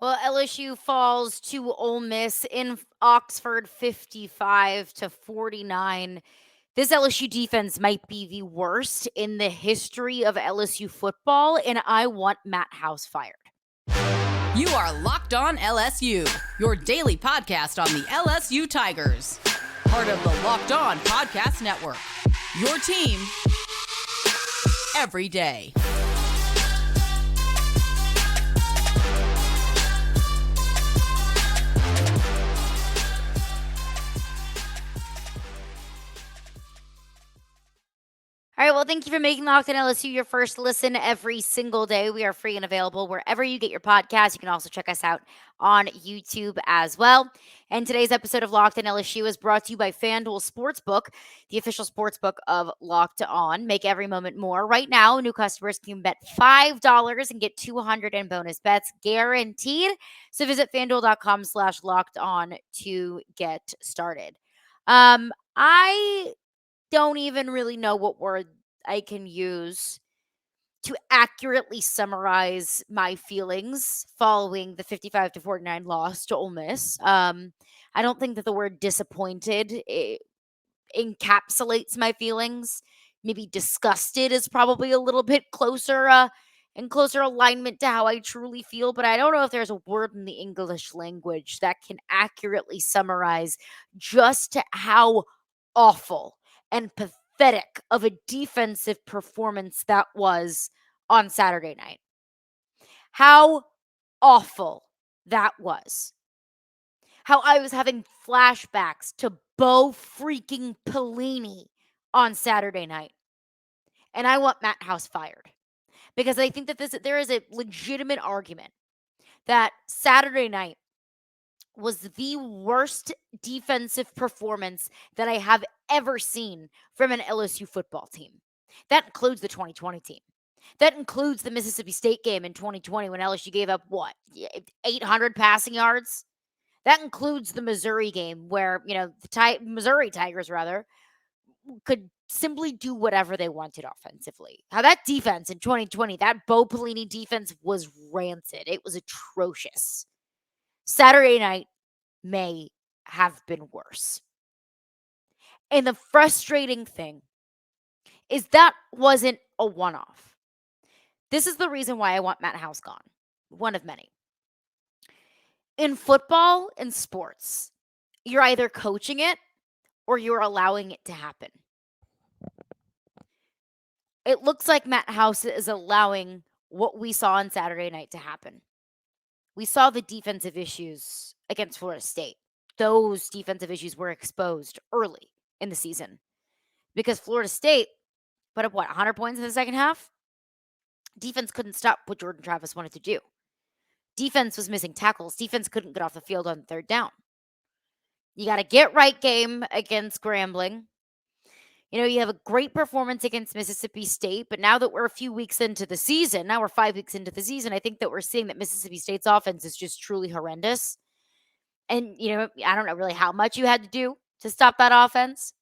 Well, LSU falls to Ole Miss in Oxford 55-49. This LSU defense might be the worst in the history of LSU football, and I want Matt House fired. You are Locked On LSU, your daily podcast on the LSU Tigers. Part of the Locked On Podcast Network. Your team every day. All right, well, thank you for making Locked On LSU your first listen every single day. We are free and available wherever you get your podcasts. You can also check us out on YouTube as well. And today's episode of Locked On LSU is brought to you by FanDuel Sportsbook, the official sportsbook of Locked On. Make every moment more. Right now, new customers can bet $5 and get $200 in bonus bets guaranteed. So visit FanDuel.com/locked on to get started. I don't even really know what word I can use to accurately summarize my feelings following the 55-49 loss to Ole Miss. I don't think that the word disappointed encapsulates my feelings. Maybe disgusted is probably a little bit closer in closer alignment to how I truly feel, but I don't know if there's a word in the English language that can accurately summarize just how awful and pathetic of a defensive performance that was on Saturday night. How awful that was. How I was having flashbacks to Bo freaking Pelini on Saturday night. And I want Matt House fired because I think that there is a legitimate argument that Saturday night was the worst defensive performance that I have ever seen from an LSU football team. That includes the 2020 team. That includes the Mississippi State game in 2020 when LSU gave up 800 passing yards. That includes the Missouri game where, the Missouri Tigers could simply do whatever they wanted offensively. How that defense in 2020, that Bo Pelini defense was rancid. It was atrocious. Saturday night may have been worse. And the frustrating thing is that wasn't a one-off. This is the reason why I want Matt House gone. One of many. In football and sports, you're either coaching it or you're allowing it to happen. It looks like Matt House is allowing what we saw on Saturday night to happen. We saw the defensive issues against Florida State. Those defensive issues were exposed early in the season because Florida State put up 100 points in the second half? Defense couldn't stop what Jordan Travis wanted to do. Defense was missing tackles. Defense couldn't get off the field on third down. You got a get right game against Grambling. You have a great performance against Mississippi State, but now that we're a few weeks into the season, now we're 5 weeks into the season, I think that we're seeing that Mississippi State's offense is just truly horrendous. And, I don't know really how much you had to do to stop that offense.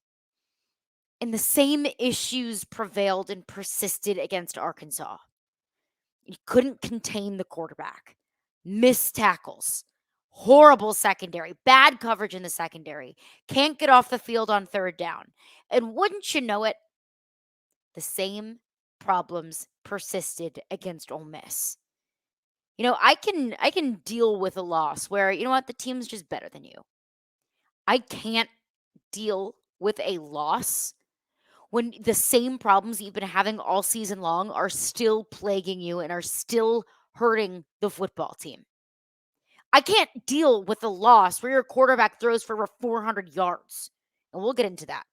And the same issues prevailed and persisted against Arkansas. You couldn't contain the quarterback. Missed tackles. Horrible secondary. Bad coverage in the secondary. Can't get off the field on third down. And wouldn't you know it, the same problems persisted against Ole Miss. I can deal with a loss where, the team's just better than you. I can't deal with a loss when the same problems you've been having all season long are still plaguing you and are still hurting the football team. I can't deal with a loss where your quarterback throws for over 400 yards. And we'll get into that.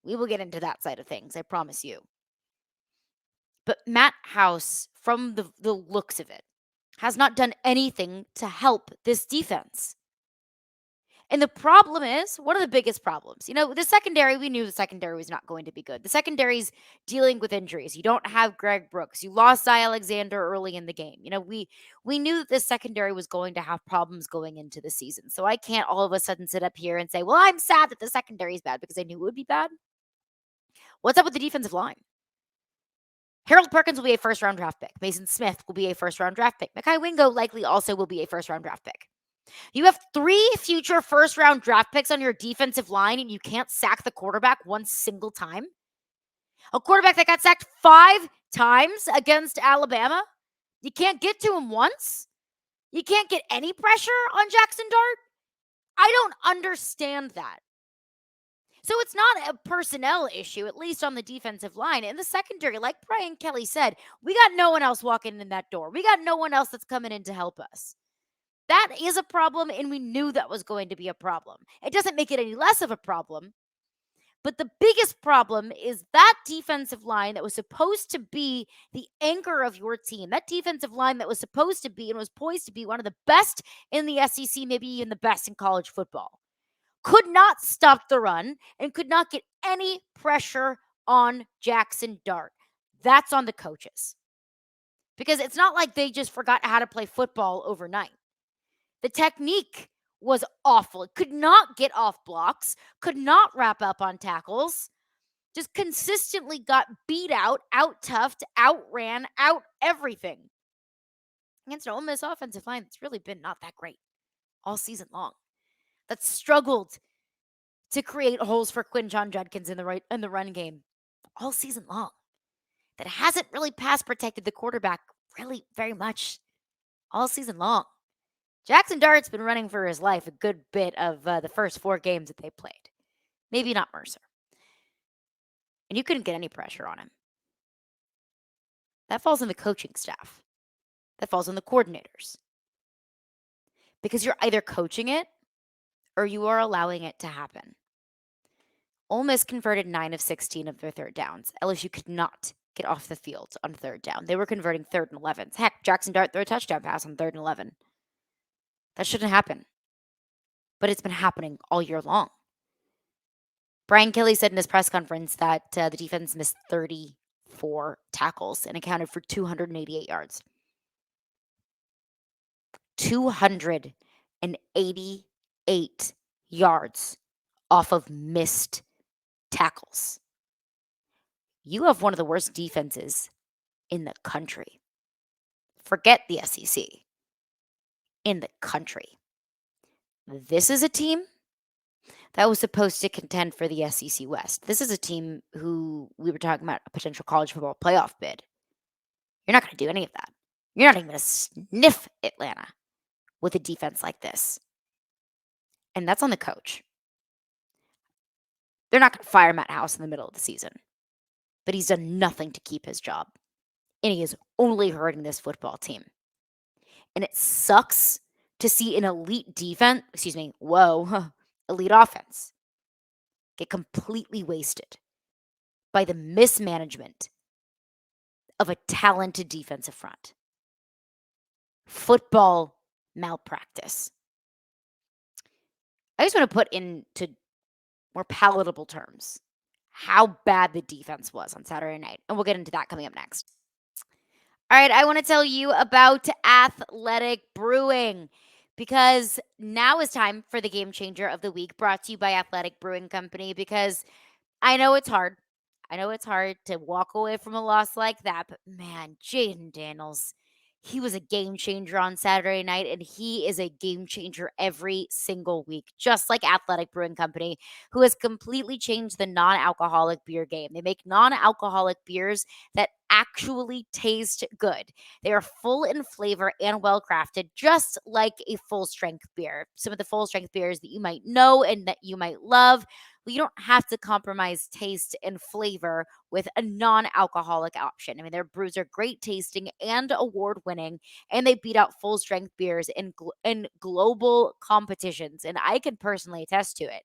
We will get into that side of things, I promise you. But Matt House, from the looks of it, has not done anything to help this defense. And the problem is, one of the biggest problems, the secondary, we knew the secondary was not going to be good. The secondary's dealing with injuries. You don't have Greg Brooks. You lost Zy Alexander early in the game. We knew that this secondary was going to have problems going into the season. So I can't all of a sudden sit up here and say, well, I'm sad that the secondary is bad because I knew it would be bad. What's up with the defensive line? Harold Perkins will be a first-round draft pick. Mason Smith will be a first-round draft pick. Mekhi Wingo likely also will be a first-round draft pick. You have 3 future first-round draft picks on your defensive line, and you can't sack the quarterback one single time? A quarterback that got sacked 5 times against Alabama? You can't get to him once? You can't get any pressure on Jaxson Dart? I don't understand that. So it's not a personnel issue, at least on the defensive line. In the secondary, like Brian Kelly said, we got no one else walking in that door. We got no one else that's coming in to help us. That is a problem, and we knew that was going to be a problem. It doesn't make it any less of a problem. But the biggest problem is that defensive line that was supposed to be the anchor of your team, that defensive line that was supposed to be and was poised to be one of the best in the SEC, maybe even the best in college football, could not stop the run and could not get any pressure on Jaxson Dart. That's on the coaches. Because it's not like they just forgot how to play football overnight. The technique was awful. It could not get off blocks, could not wrap up on tackles, just consistently got beat out toughed, outran, out everything. Against an Ole Miss offensive line that's really been not that great all season long. That struggled to create holes for Quinton Judkins in the run game all season long. That hasn't really pass protected the quarterback really very much all season long. Jaxson Dart's been running for his life a good bit of the first 4 games that they played. Maybe not Mercer. And you couldn't get any pressure on him. That falls on the coaching staff. That falls on the coordinators. Because you're either coaching it or you are allowing it to happen. Ole Miss converted 9 of 16 of their third downs. LSU could not get off the field on third down. They were converting 3rd and 11s. Heck, Jaxson Dart threw a touchdown pass on 3rd and 11. That shouldn't happen. But it's been happening all year long. Brian Kelly said in his press conference that the defense missed 34 tackles and accounted for 288 yards. 288 yards off of missed tackles. You have one of the worst defenses in the country. Forget the SEC. In the country. This is a team that was supposed to contend for the SEC West. This is a team who we were talking about a potential college football playoff bid. You're not going to do any of that. You're not even going to sniff Atlanta with a defense like this. And that's on the coach. They're not going to fire Matt House in the middle of the season. But he's done nothing to keep his job. And he is only hurting this football team. And it sucks to see an elite elite offense get completely wasted by the mismanagement of a talented defensive front. Football malpractice. I just want to put into more palatable terms how bad the defense was on Saturday night. And we'll get into that coming up next. All right, I want to tell you about Athletic Brewing because now is time for the Game Changer of the Week brought to you by Athletic Brewing Company because I know it's hard. I know it's hard to walk away from a loss like that, but man, Jayden Daniels, he was a game changer on Saturday night, and he is a game changer every single week, just like Athletic Brewing Company, who has completely changed the non-alcoholic beer game. They make non-alcoholic beers that actually taste good. They are full in flavor and well-crafted, just like a full-strength beer. Some of the full-strength beers that you might know and that you might love, well, you don't have to compromise taste and flavor with a non-alcoholic option. I mean, their brews are great tasting and award-winning, and they beat out full-strength beers in global competitions, and I can personally attest to it.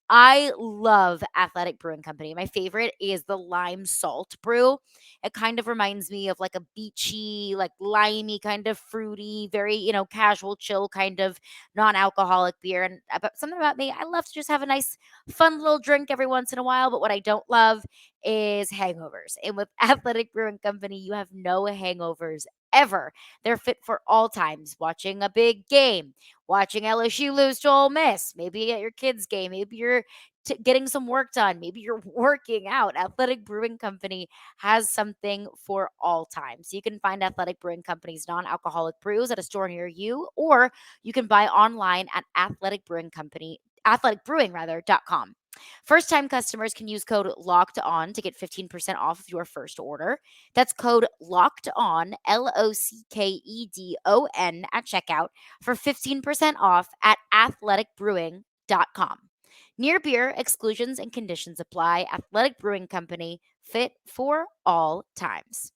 I love Athletic Brewing Company. My favorite is the lime salt brew. It kind of reminds me of like a beachy, like limey, kind of fruity, very, casual, chill kind of non-alcoholic beer. And something about me, I love to just have a nice, fun little drink every once in a while. But what I don't love is hangovers. And with Athletic Brewing Company, you have no hangovers whatever. They're fit for all times. Watching a big game, watching LSU lose to Ole Miss, maybe at your kids' game, maybe you're getting some work done, maybe you're working out. Athletic Brewing Company has something for all times. You can find Athletic Brewing Company's non-alcoholic brews at a store near you, or you can buy online at athleticbrewing.com. First time customers can use code locked on to get 15% off of your first order. That's code locked on, LOCKEDON, at checkout for 15% off at athleticbrewing.com. Near beer, exclusions and conditions apply. Athletic Brewing Company, fit for all times.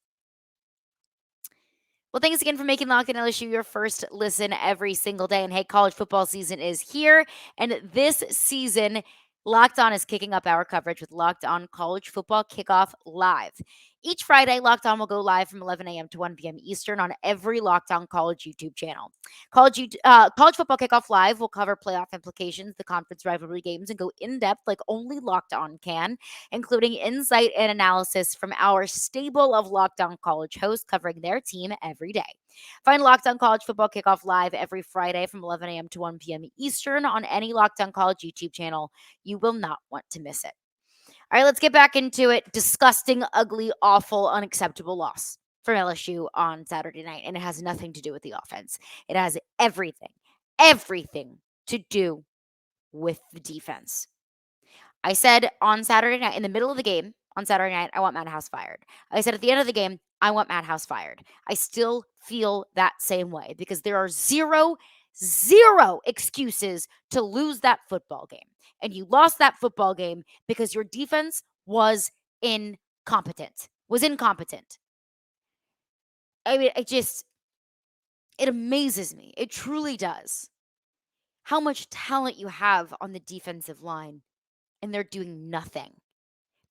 Well, thanks again for making Locked On LSU your first listen every single day. And hey, college football season is here. And this season, Locked On is kicking up our coverage with Locked On College Football Kickoff Live. Each Friday, Locked On will go live from 11 a.m. to 1 p.m. Eastern on every Locked On College YouTube channel. College Football Kickoff Live will cover playoff implications, the conference rivalry games, and go in depth like only Locked On can, including insight and analysis from our stable of Locked On College hosts covering their team every day. Find Locked On College Football Kickoff Live every Friday from 11 a.m. to 1 p.m. Eastern on any Locked On College YouTube channel. You will not want to miss it. All right, let's get back into it. Disgusting, ugly, awful, unacceptable loss from LSU on Saturday night. And it has nothing to do with the offense. It has everything to do with the defense. I said on Saturday night, in the middle of the game, on Saturday night, I want Matt House fired. I said at the end of the game, I want Matt House fired. I still feel that same way because there are zero excuses to lose that football game. And you lost that football game because your defense was incompetent. I mean, it amazes me. It truly does. How much talent you have on the defensive line, and they're doing nothing.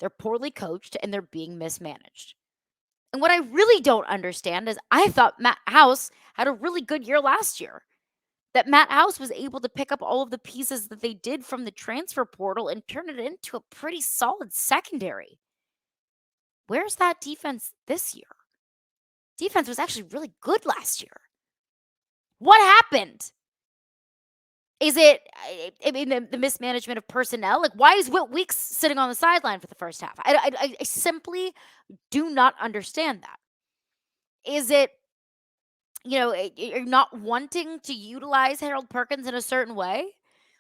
They're poorly coached and they're being mismanaged. And what I really don't understand is I thought Matt House had a really good year last year. That Matt House was able to pick up all of the pieces that they did from the transfer portal and turn it into a pretty solid secondary. Where's that defense this year? Defense was actually really good last year. What happened? Is it, I mean, the mismanagement of personnel? Like, why is Whit Weeks sitting on the sideline for the first half? I simply do not understand that. Is it, you're not wanting to utilize Harold Perkins in a certain way?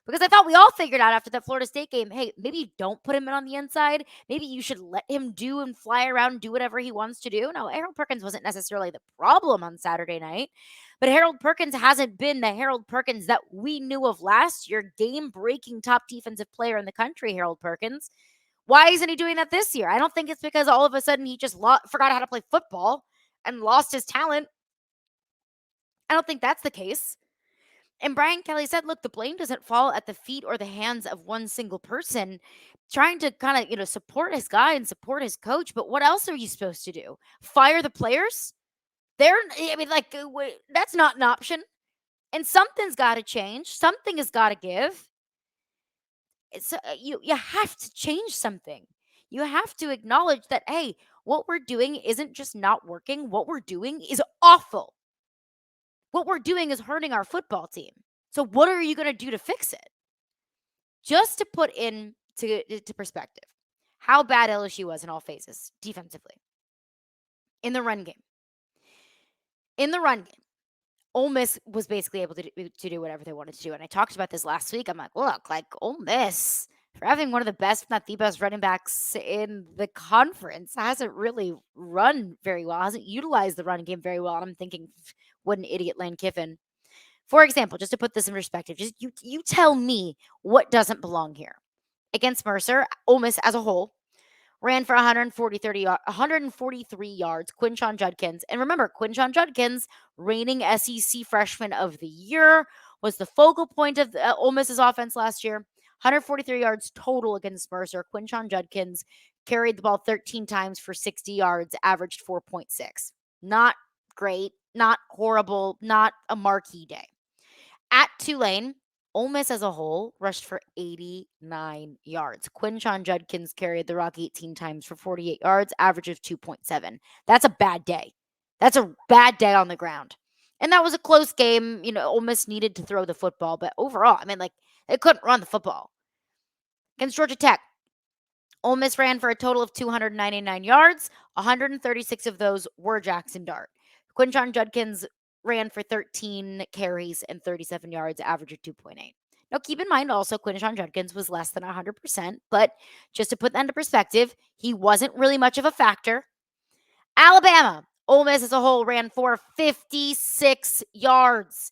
Because I thought we all figured out after that Florida State game, hey, maybe you don't put him in on the inside. Maybe you should let him do and fly around and do whatever he wants to do. No, Harold Perkins wasn't necessarily the problem on Saturday night. But Harold Perkins hasn't been the Harold Perkins that we knew of last year, game-breaking top defensive player in the country, Harold Perkins. Why isn't he doing that this year? I don't think it's because all of a sudden he just forgot how to play football and lost his talent. I don't think that's the case. And Brian Kelly said, look, the blame doesn't fall at the feet or the hands of one single person trying to kind of, support his guy and support his coach. But what else are you supposed to do? Fire the players? That's not an option. And something's got to change. Something has got to give. You have to change something. You have to acknowledge that, hey, what we're doing isn't just not working. What we're doing is awful. What we're doing is hurting our football team. So what are you going to do to fix it? Just to put into perspective how bad LSU was in all phases defensively. In the run game, Ole Miss was basically able to do whatever they wanted to do. And I talked about this last week. I'm like, look, like Ole Miss, for having one of the best, if not the best running backs in the conference, hasn't really run very well, hasn't utilized the run game very well. And I'm thinking, what an idiot Lane Kiffin. For example, just to put this in perspective, just you tell me what doesn't belong here. Against Mercer, Ole Miss as a whole ran for 143 yards. Quinshon Judkins, and remember, Quinshon Judkins, reigning SEC freshman of the year, was the focal point of Ole Miss's offense last year. 143 yards total against Mercer. Quinshon Judkins carried the ball 13 times for 60 yards, averaged 4.6. Not great, not horrible, not a marquee day. At Tulane, Ole Miss as a whole rushed for 89 yards. Quinshon Judkins carried the rock 18 times for 48 yards, average of 2.7. That's a bad day. That's a bad day on the ground. And that was a close game. Ole Miss needed to throw the football, but overall, they couldn't run the football. Against Georgia Tech, Ole Miss ran for a total of 299 yards. 136 of those were Jaxson Dart. Quinshon Judkins ran for 13 carries and 37 yards, average of 2.8. Now, keep in mind also, Quinshon Judkins was less than 100%, but just to put that into perspective, he wasn't really much of a factor. Alabama, Ole Miss as a whole ran for 56 yards.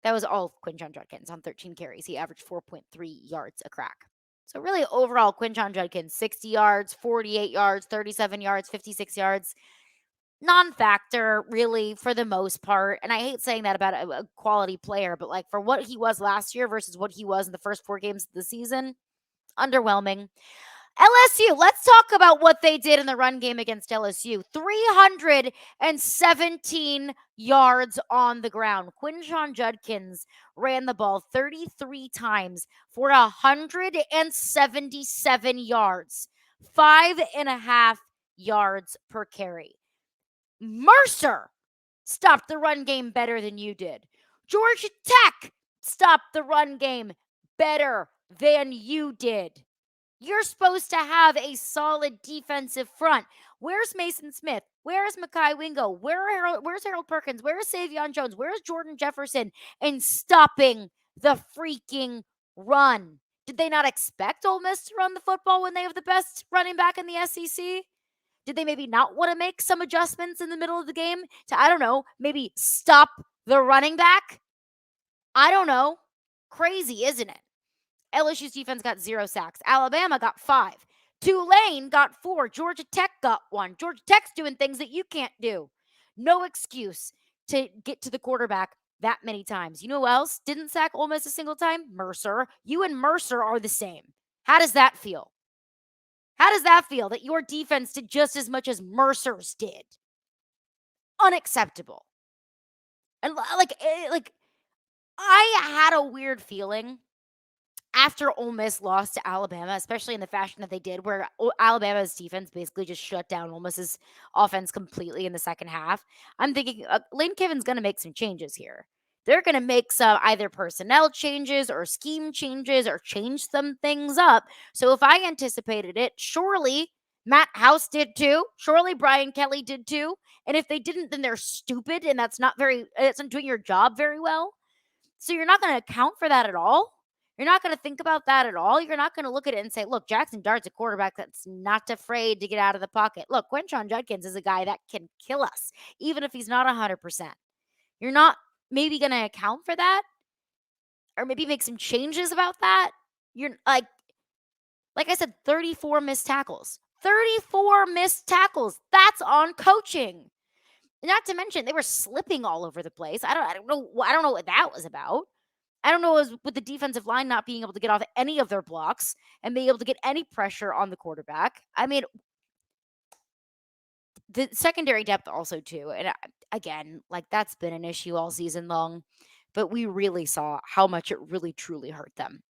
That was all of Quinshon Judkins on 13 carries. He averaged 4.3 yards a crack. So really overall, Quinshon Judkins, 60 yards, 48 yards, 37 yards, 56 yards. Non-factor, really, for the most part. And I hate saying that about a quality player, but like for what he was last year versus what he was in the first 4 games of the season, underwhelming. LSU, let's talk about what they did in the run game against LSU. 317 yards on the ground. Quinshon Judkins ran the ball 33 times for 177 yards, 5.5 yards per carry. Mercer stopped the run game better than you did. Georgia Tech stopped the run game better than you did. You're supposed to have a solid defensive front. Where's Mason Smith? Where's Mekhi Wingo? Where's Harold Perkins? Where's Savion Jones? Where's Jordan Jefferson in stopping the freaking run? Did they not expect Ole Miss to run the football when they have the best running back in the SEC? Did they maybe not want to make some adjustments in the middle of the game to, I don't know, maybe stop the running back? I don't know. Crazy, isn't it? LSU's defense got 0 sacks. Alabama got 5. Tulane got 4. Georgia Tech got 1. Georgia Tech's doing things that you can't do. No excuse to get to the quarterback that many times. You know who else didn't sack Ole Miss a single time? Mercer. You and Mercer are the same. How does that feel? How does that feel that your defense did just as much as Mercer's did? Unacceptable. And I had a weird feeling after Ole Miss lost to Alabama, especially in the fashion that they did, where Alabama's defense basically just shut down Ole Miss's offense completely in the second half. I'm thinking Lane Kiffin's going to make some changes here. They're going to make some either personnel changes or scheme changes or change some things up. So if I anticipated it, surely Matt House did too. Surely Brian Kelly did too. And if they didn't, then they're stupid and it's not doing your job very well. So you're not going to account for that at all. You're not going to think about that at all. You're not going to look at it and say, look, Jaxson Dart's a quarterback that's not afraid to get out of the pocket. Look, Quinshon Judkins is a guy that can kill us, even if he's not 100%. You're not maybe going to account for that or maybe make some changes about that. You're like I said, 34 missed tackles. 34 missed tackles. That's on coaching. Not to mention, they were slipping all over the place. I don't know what that was about. I don't know, it was with the defensive line not being able to get off any of their blocks and being able to get any pressure on the quarterback. I mean, the secondary depth also too. And again, that's been an issue all season long. But we really saw how much it really, truly hurt them.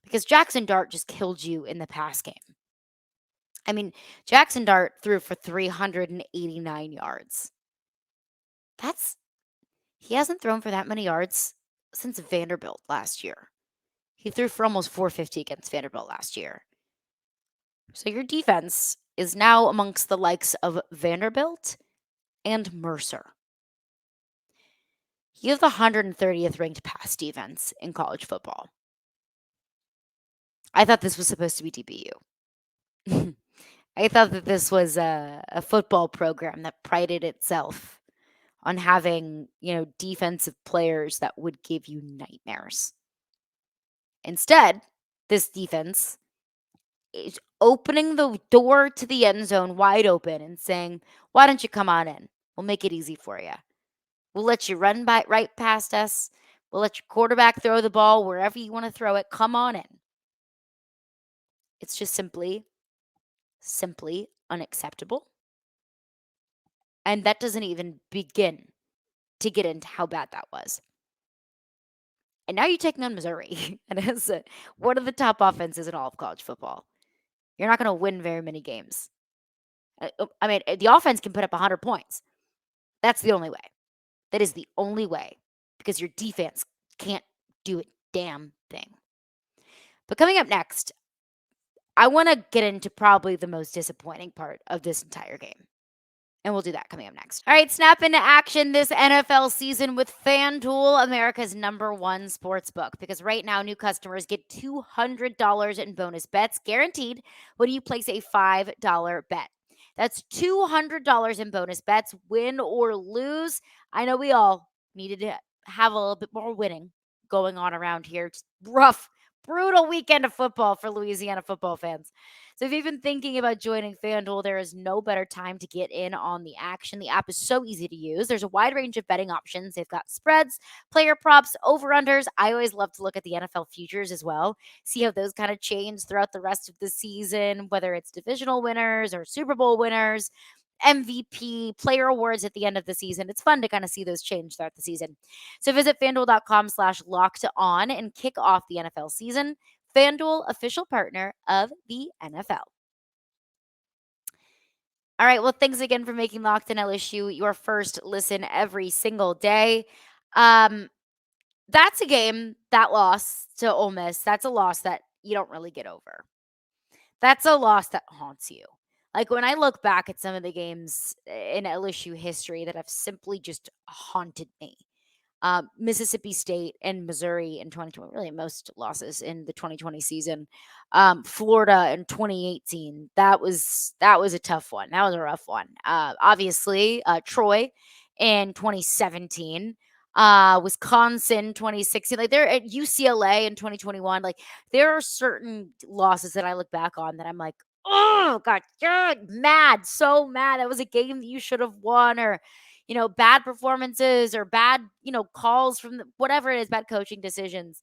Because Jaxson Dart just killed you in the pass game. I mean, Jaxson Dart threw for 389 yards. He hasn't thrown for that many yards since Vanderbilt last year. He threw for almost 450 against Vanderbilt last year. So your defense is now amongst the likes of Vanderbilt and Mercer. You have the 130th ranked pass defense in college football. I thought this was supposed to be DBU. I thought that this was a football program that prided itself on having, defensive players that would give you nightmares. Instead, this defense is opening the door to the end zone wide open and saying, why don't you come on in? We'll make it easy for you. We'll let you run right past us. We'll let your quarterback throw the ball wherever you want to throw it. Come on in. It's just simply unacceptable. And that doesn't even begin to get into how bad that was. And now you're taking on Missouri. And it's one of the top offenses in all of college football. You're not going to win very many games. I mean, the offense can put up 100 points. That's the only way. That is the only way because your defense can't do a damn thing. But coming up next, I want to get into probably the most disappointing part of this entire game. And we'll do that coming up next. All right, snap into action this NFL season with FanDuel, America's #1 sports book. Because right now, new customers get $200 in bonus bets guaranteed when you place a $5 bet. That's $200 in bonus bets, win or lose. I know we all needed to have a little bit more winning going on around here. It's rough, brutal weekend of football for Louisiana football fans. So if you've been thinking about joining FanDuel, there is no better time to get in on the action. The app is so easy to use. There's a wide range of betting options. They've got spreads, player props, over-unders. I always love to look at the NFL futures as well, see how those kind of change throughout the rest of the season, whether it's divisional winners or Super Bowl winners. MVP, player awards at the end of the season. It's fun to kind of see those change throughout the season. So visit fanduel.com/locked on and kick off the NFL season. FanDuel, official partner of the NFL. All right. Well, thanks again for making Locked On LSU your first listen every single day. That's a game, that loss to Ole Miss. That's a loss that you don't really get over. That's a loss that haunts you. Like when I look back at some of the games in LSU history that have simply just haunted me, Mississippi State and Missouri in 2020, really most losses in the 2020 season. Florida in 2018, that was a tough one. That was a rough one. Obviously, Troy in 2017. Wisconsin 2016, like they're at UCLA in 2021. Like there are certain losses that I look back on that I'm like, oh god, mad, so mad. That was a game that you should have won, or bad performances or bad, calls from whatever it is, bad coaching decisions.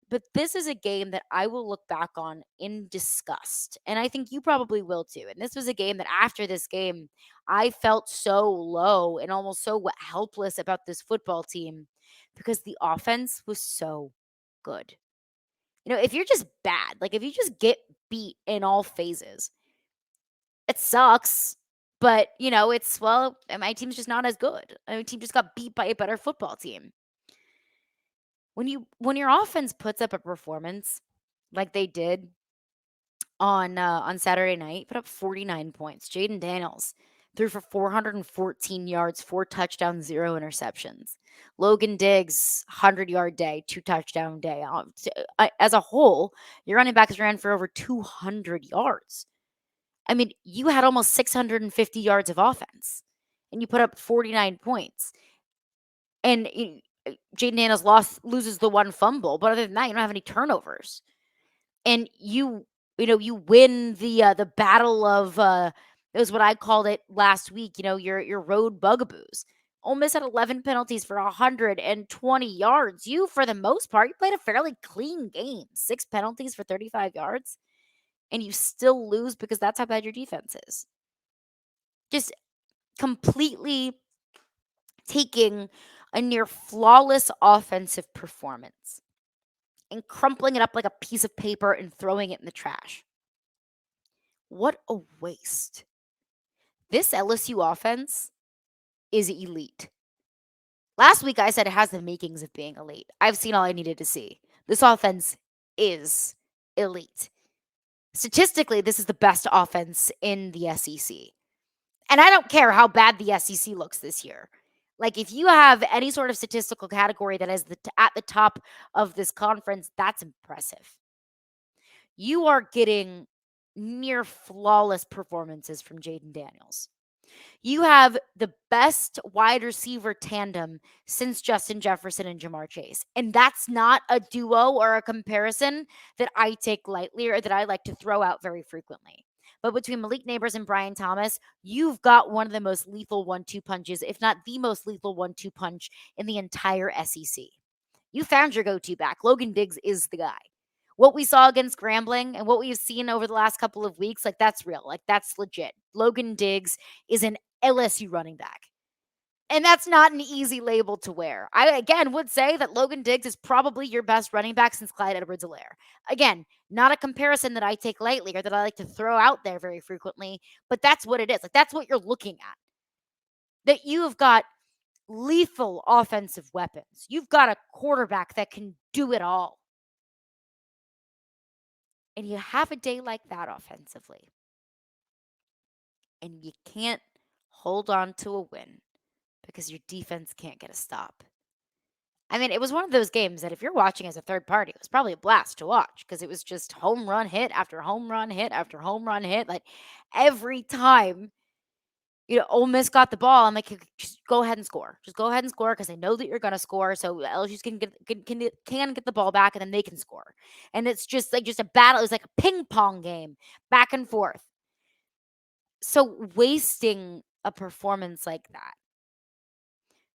But this is a game that I will look back on in disgust. And I think you probably will too. And this was a game that after this game, I felt so low and almost so helpless about this football team because the offense was so good. If you're just bad, like if you just get beat in all phases, it sucks. But, my team's just not as good. My team just got beat by a better football team. When your offense puts up a performance like they did on Saturday night, put up 49 points. Jayden Daniels threw for 414 yards, 4 touchdowns, 0 interceptions. Logan Diggs, 100-yard day, 2 touchdown day. As a whole, your running backs ran for over 200 yards. I mean, you had almost 650 yards of offense, and you put up 49 points. And Jayden Daniels loses the one fumble, but other than that, you don't have any turnovers. And you win the battle of it was what I called it last week. Your road bugaboos. Ole Miss had 11 penalties for 120 yards. You, for the most part, you played a fairly clean game. 6 penalties for 35 yards, and you still lose because that's how bad your defense is. Just completely taking a near flawless offensive performance and crumpling it up like a piece of paper and throwing it in the trash. What a waste. This LSU offense is elite. Last week I said it has the makings of being elite. I've seen all I needed to see. This offense is elite. Statistically, this is the best offense in the SEC. And I don't care how bad the SEC looks this year. Like, if you have any sort of statistical category that is at the top of this conference, that's impressive. You are getting near flawless performances from Jayden Daniels. You have the best wide receiver tandem since Justin Jefferson and Jamar Chase. And that's not a duo or a comparison that I take lightly or that I like to throw out very frequently. But between Malik Nabers and Brian Thomas, you've got one of the most lethal 1-2 punches, if not the most lethal 1-2 punch in the entire SEC. You found your go-to back. Logan Diggs is the guy. What we saw against Grambling and what we've seen over the last couple of weeks, like that's real. Like that's legit. Logan Diggs is an LSU running back. And that's not an easy label to wear. I, again, would say that Logan Diggs is probably your best running back since Clyde Edwards-Helaire. Again, not a comparison that I take lightly or that I like to throw out there very frequently, but that's what it is. Like, that's what you're looking at. that you have got lethal offensive weapons. You've got a quarterback that can do it all. And you have a day like that offensively, and you can't hold on to a win because your defense can't get a stop. I mean, it was one of those games that if you're watching as a third party, it was probably a blast to watch because it was just home run hit after home run hit after home run hit. Like every time, Ole Miss got the ball, I'm like, just go ahead and score. Just go ahead and score because I know that you're going to score. So LSU can get the ball back and then they can score. And it's just a battle. It was like a ping pong game back and forth. So wasting a performance like that,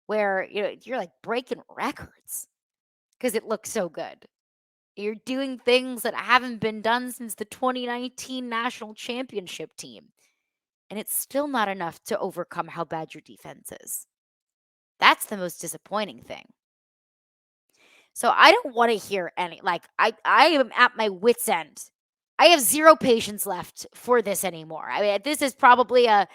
where you're like breaking records because it looks so good. You're doing things that haven't been done since the 2019 national championship team. And it's still not enough to overcome how bad your defense is. That's the most disappointing thing. So I don't want to hear any, I am at my wit's end. I have zero patience left for this anymore. I mean, this is probably a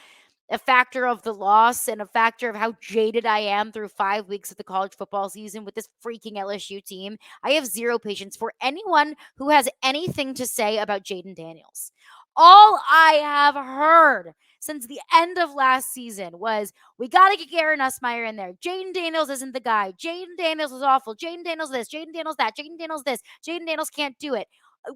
factor of the loss and a factor of how jaded I am through 5 weeks of the college football season with this freaking LSU team. I have zero patience for anyone who has anything to say about Jayden Daniels. All I have heard since the end of last season was, we got to get Garen Nussmeier in there. Jayden Daniels isn't the guy. Jayden Daniels is awful. Jayden Daniels this. Jayden Daniels that. Jayden Daniels this. Jayden Daniels can't do it.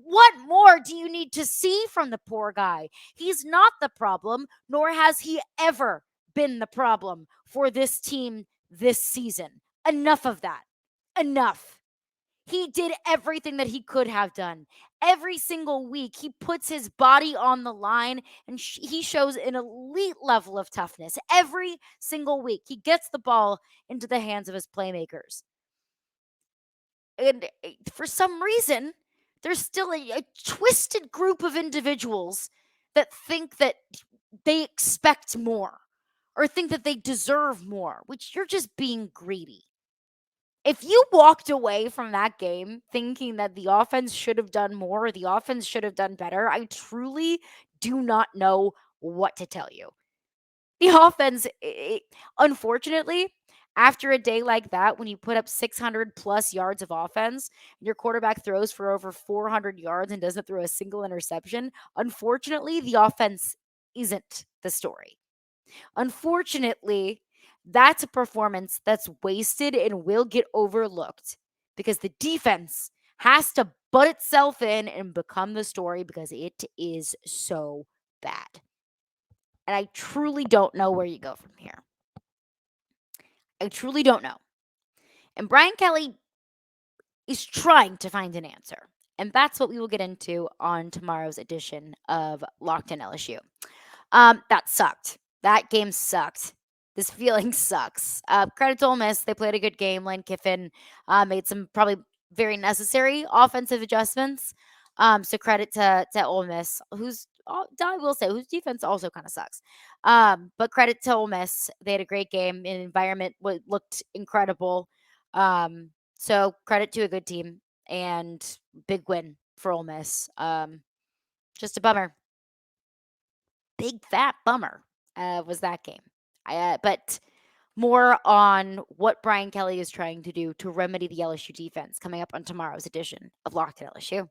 What more do you need to see from the poor guy? He's not the problem, nor has he ever been the problem for this team this season. Enough of that. Enough. He did everything that he could have done. Every single week, he puts his body on the line and he shows an elite level of toughness. Every single week, he gets the ball into the hands of his playmakers. And for some reason, there's still a twisted group of individuals that think that they expect more or think that they deserve more, which you're just being greedy. If you walked away from that game thinking that the offense should have done more, or the offense should have done better, I truly do not know what to tell you. The offense, unfortunately, after a day like that, when you put up 600 plus yards of offense, and your quarterback throws for over 400 yards and doesn't throw a single interception, unfortunately, the offense isn't the story. Unfortunately, that's a performance that's wasted and will get overlooked because the defense has to butt itself in and become the story because it is so bad. And I truly don't know where you go from here. I truly don't know. And Brian Kelly is trying to find an answer. And that's what we will get into on tomorrow's edition of Locked in LSU. That sucked. That game sucked. This feeling sucks. Credit to Ole Miss. They played a good game. Lane Kiffin made some probably very necessary offensive adjustments. So credit to Ole Miss, I will say, whose defense also kind of sucks. But credit to Ole Miss. They had a great game. The environment looked incredible. So credit to a good team and big win for Ole Miss. Just a bummer. Big fat bummer was that game. But more on what Brian Kelly is trying to do to remedy the LSU defense coming up on tomorrow's edition of Locked in LSU.